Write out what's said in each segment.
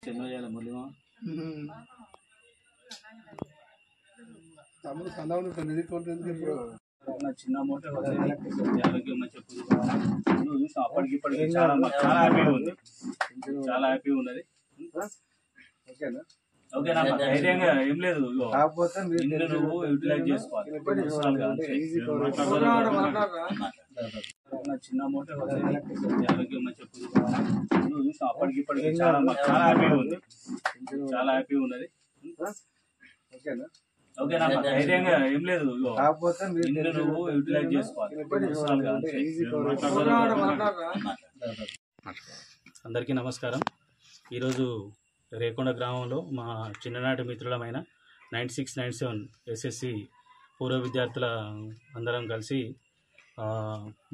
చెన్నయ్యాల మురళిమా తమ్ముడు సందావుని చిన్న అమౌంట్ ఆరోగ్యం చెప్పు అప్పటికిప్పటికి చాలా హ్యాపీగా ఉంది, చాలా హ్యాపీగా ఉన్నది. ఓకేనా? ఓకేనా? ధైర్యంగా ఏం లేదు, నువ్వు యూటిలైజ్ చేసుకోవాలి. చిన్న అమౌంట్ ఆరోగ్యం చెప్పు అప్పటికిప్పటికి చాలా హ్యాపీగా ఉంది, చాలా హ్యాపీగా ఉన్నది. ఓకేనా? ఓకేనా? ధైర్యంగా ఏం లేదు, నువ్వు యూటిలైజ్ చేసుకోవాలి. అందరికీ నమస్కారం. ఈరోజు రేకొండ గ్రామంలో మా చిన్ననాటి మిత్రులమైన 9697 ఎస్ఎస్సి పూర్వ విద్యార్థుల అందరం కలిసి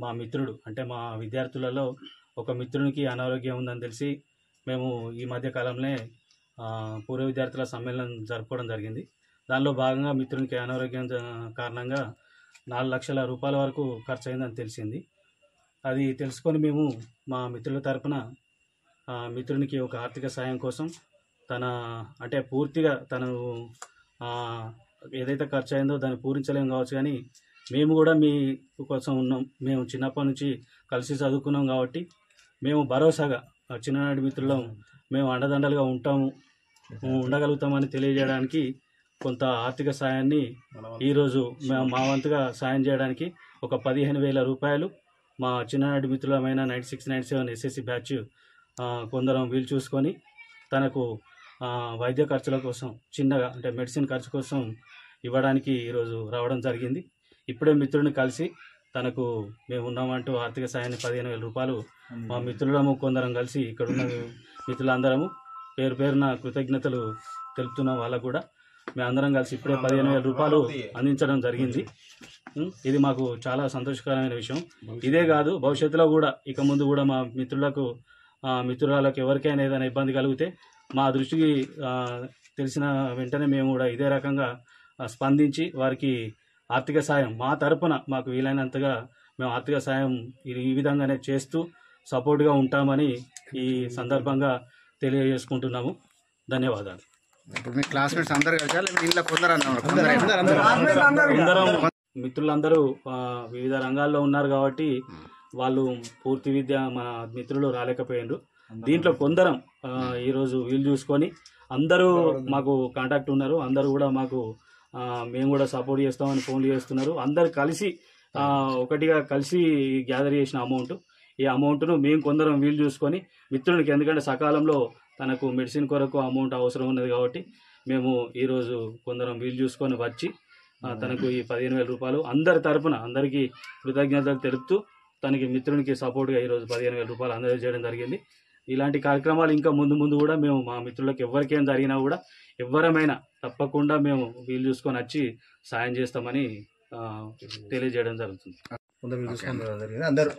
మా మిత్రుడు అంటే మా విద్యార్థులలో ఒక మిత్రునికి అనారోగ్యం ఉందని తెలిసి మేము ఈ మధ్య కాలంలో పూర్వ విద్యార్థుల సమ్మేళనం జరుపుకోవడం జరిగింది. దానిలో భాగంగా మిత్రునికి అనారోగ్యం కారణంగా 4 లక్షల రూపాయల వరకు ఖర్చు అయిందని తెలిసింది. అది తెలుసుకొని మేము మా మిత్రుల తరపున మిత్రునికి ఒక ఆర్థిక సాయం కోసం అంటే పూర్తిగా తను ఏదైతే ఖర్చు అయిందో దాన్ని పూరించలేము కావచ్చు, కానీ మేము కూడా మీ కోసం ఉన్నాం. మేము చిన్నప్పటి నుంచి కలిసి చదువుకున్నాం కాబట్టి మేము భరోసాగా చిన్ననాటి మిత్రులం, మేము అండదండలుగా ఉండగలుగుతామని తెలియజేయడానికి కొంత ఆర్థిక సాయాన్ని ఈరోజు మేము మా వంతుగా సాయం చేయడానికి ఒక 15,000 రూపాయలు మా చిన్ననాటి మిత్రులమైన 9697 ఎస్ఎస్సి బ్యాచ్ కొందరం వీలు చూసుకొని తనకు వైద్య ఖర్చుల కోసం చిన్నగా అంటే మెడిసిన్ ఖర్చు కోసం ఇవ్వడానికి ఈరోజు రావడం జరిగింది. ఇప్పుడే మిత్రుడిని కలిసి తనకు మేము ఉన్నామంటూ ఆర్థిక సాయాన్ని 15,000 రూపాయలు మా మిత్రులము కొందరం కలిసి ఇక్కడున్న మిత్రులందరము పేరు పేరున కృతజ్ఞతలు తెలుపుతున్నాం. వాళ్ళకు కూడా మేమందరం కలిసి ఇప్పుడే 15,000 రూపాయలు అందించడం జరిగింది. ఇది మాకు చాలా సంతోషకరమైన విషయం. ఇదే కాదు, భవిష్యత్తులో కూడా ఇక ముందు కూడా మా మిత్రులకు ఎవరికైనా ఏదైనా ఇబ్బంది కలిగితే మా దృష్టికి తెలిసిన వెంటనే మేము కూడా ఇదే రకంగా స్పందించి వారికి ఆర్థిక సాయం మా తరపున మాకు వీలైనంతగా మేము ఆర్థిక సాయం ఈ విధంగానే చేస్తూ సపోర్ట్గా ఉంటామని ఈ సందర్భంగా తెలియజేసుకుంటున్నాము. ధన్యవాదాలు. ఇప్పుడు మీ క్లాస్మేట్స్ అందరూ మిత్రులందరూ వివిధ రంగాల్లో ఉన్నారు కాబట్టి వాళ్ళు పూర్తి విద్య మన మిత్రులు రాలేకపోయినారు. దీంట్లో కొందరం ఈరోజు వీలు చూసుకొని అందరూ మాకు కాంటాక్ట్ ఉన్నారు. అందరూ కూడా మాకు మేము కూడా సపోర్ట్ చేస్తామని ఫోన్లు చేస్తున్నారు. అందరు కలిసి ఒకటిగా కలిసి గ్యాదర్ చేసిన ఈ అమౌంట్ను మేము కొందరం వీలు చూసుకొని మిత్రునికి, ఎందుకంటే సకాలంలో తనకు మెడిసిన్ కొరకు అమౌంట్ అవసరం ఉన్నది కాబట్టి మేము ఈరోజు కొందరం వీలు చూసుకొని వచ్చి తనకు ఈ 15,000 రూపాయలు అందరి తరపున అందరికీ కృతజ్ఞతలు తెలుపుతూ తనకి మిత్రునికి సపోర్ట్గా ఈరోజు 15,000 రూపాయలు అందజేయడం జరిగింది. ఇలాంటి కార్యక్రమాలు ఇంకా ముందు కూడా మేము మా మిత్రులకు ఎవరికేం జరిగినా కూడా ఎవరమైనా తప్పకుండా మేము వీలు చూసుకొని వచ్చి సాయం చేస్తామని తెలియజేయడం జరుగుతుంది. అందరూ